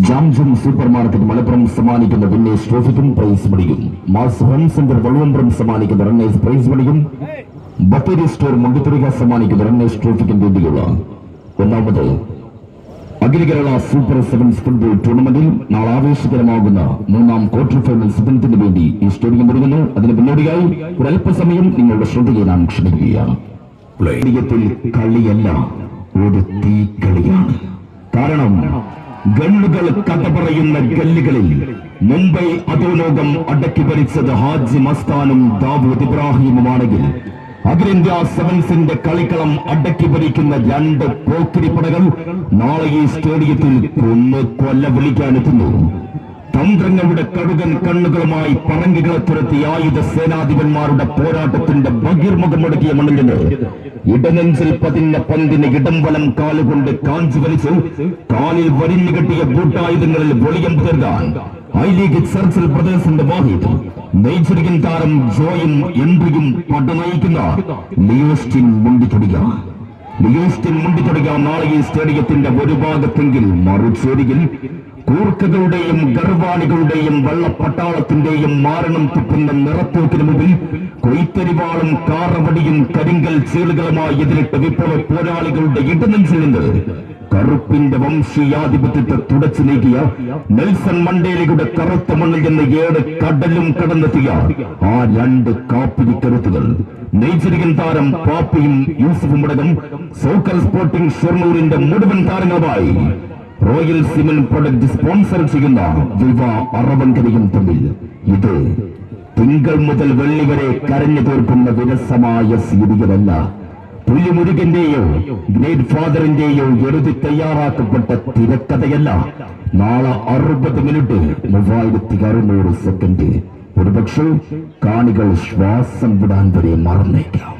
ജാംജം super market Malappuram സമ്മാനിക്കുന്ന winners ട്രോഫിക്കും price മണിയും, mass home centre Valluvambram സമ്മാനിക്കുന്ന റണ്ണേഴ്സ് പ്രൈസ് മണിയും, ബത്തേരി സ്റ്റോർ മുണ്ടിത്തുറക സമ്മാനിക്കുന്ന റണ്ണേഴ്സ് ട്രോഫിക്കും വേണ്ടിയുള്ള ഒന്നാമത് അഖില കേരള സൂപ്പർ സെവൻസ് ഫുട്ബോൾ ടൂർണമെന്റിൽ നാളെ ആവേശകരമാകുന്ന മൂന്നാം ക്വാർട്ടർ ഫൈനൽ സിദ്ധത്തിന് വേണ്ടി ഈ സ്റ്റേഡിയം ഒരുങ്ങുന്നു. അതിന് മുന്നോടിയായി ഒരല്പസമയം നിങ്ങളുടെ ശ്രദ്ധയെ ഞാൻ ക്ഷണിക്കുകയാണ്. സ്റ്റേഡിയത്തിൽ കളിയല്ല, ഒരു തീക്കളിയാണ്. കാരണം ഗണ്ണുകൾ കഥ പറയുന്ന ഗല്ലുകളിൽ മുംബൈ അധോലോകം അടക്കി ഭരിച്ചത് ഹാജി മസ്താനും ദാവൂദ് ഇബ്രാഹിമുമാണെങ്കിൽ അഖിലേന്ത്യാ സെവൻസിന്റെ കളിക്കളം അടക്കി ഭരിക്കുന്ന രണ്ട് പോക്കിരിപ്പടകൾ നാളെ ഈ സ്റ്റേഡിയത്തിൽ കൊല്ല വിളിക്കാനെത്തുന്നു. തന്ത്രങ്ങളുടെ കടുകൻ കണ്ണുകളുമായി പറങ്കികളെ തുരത്തി ആയുധ സേനാധിപന്മാരുടെ പോരാട്ടത്തിന്റെ ബഹിർമുഖം മുടക്കിയ മണ്ണിൽ നിന്ന് ഇടനെഞ്ചിൽ പതിഞ്ഞ പന്തിന് ഇടം വലം കാലുകൊണ്ട് കാഞ്ചി വലിച്ചു കാലിൽ വരിഞ്ഞു കെട്ടിയ ബൂട്ടായുധങ്ങളിൽ വെളിയം തീർക്കാൻ ഐ ലീഗ് സർച്ചിൽ ബ്രദേഴ്സിന്റെ വാഹിദ് നൈജീരിയൻ താരം ജോയും എൻട്രിയും പടനയിക്കുന്ന ലിയോസ്റ്റിൻ മുണ്ടിത്തൊടിക നാളെ ഈ സ്റ്റേഡിയത്തിന്റെ ഒരു ഭാഗത്തെങ്കിൽ മറുചേരിയിൽ കൂർക്കകളുടെയും ഗർവാണികളുടെയും വെള്ളപ്പട്ടാളത്തിന്റെയും മാരണം തുപ്പുന്ന നിറത്തോക്കിന് മുമ്പിൽ കൊയ്ത്തരിവാളും കാറവടിയും കരിങ്കൽ ചീളുകളുമായി എതിരിട്ട് വിപ്ലവ പോരാളികളുടെ ഇടനെഞ്ചിൽ നിന്ന് കറുപ്പിന്റെ വംശീയാധിപത്യത്തെ തുടച്ചു നീക്കിയ നെൽസൺ മണ്ടേലയുടെ കറുത്ത മണ്ണിൽ നിന്ന് 7 കടലും കടന്നെത്തിയ ആ രണ്ട് കാപ്പിരിക്കരുത്തുകൾ നൈജീരിയൻ താരം പാപ്പിയും യൂസഫും അടക്കം സോക്കർ സ്പോർട്ടിംഗ് ഷൊർണൂരിന്റെ മുഴുവൻ താരങ്ങളുമായി റോയൽ സിമെന്റ് പ്രൊഡക്റ്റ് സ്പോൺസർ ചെയ്യുന്ന വിവ അറബൻകരയും തമ്മിൽ ഇത് തിങ്കൾ മുതൽ വെള്ളി വരെ കരഞ്ഞു തീർക്കുന്ന വിരസമായ സീരിയലല്ല. പുലിമുരുകന്റെയോ ഗ്രേറ്റ് ഫാദറിന്റെയോ എഴുതി തയ്യാറാക്കപ്പെട്ട തിരക്കഥയല്ല. നാളെ 60 മിനിറ്റ് 3600 സെക്കൻഡ്. ഒരുപക്ഷെ കാണികൾ ശ്വാസം വിടാൻ വരെ മറന്നേക്കാം.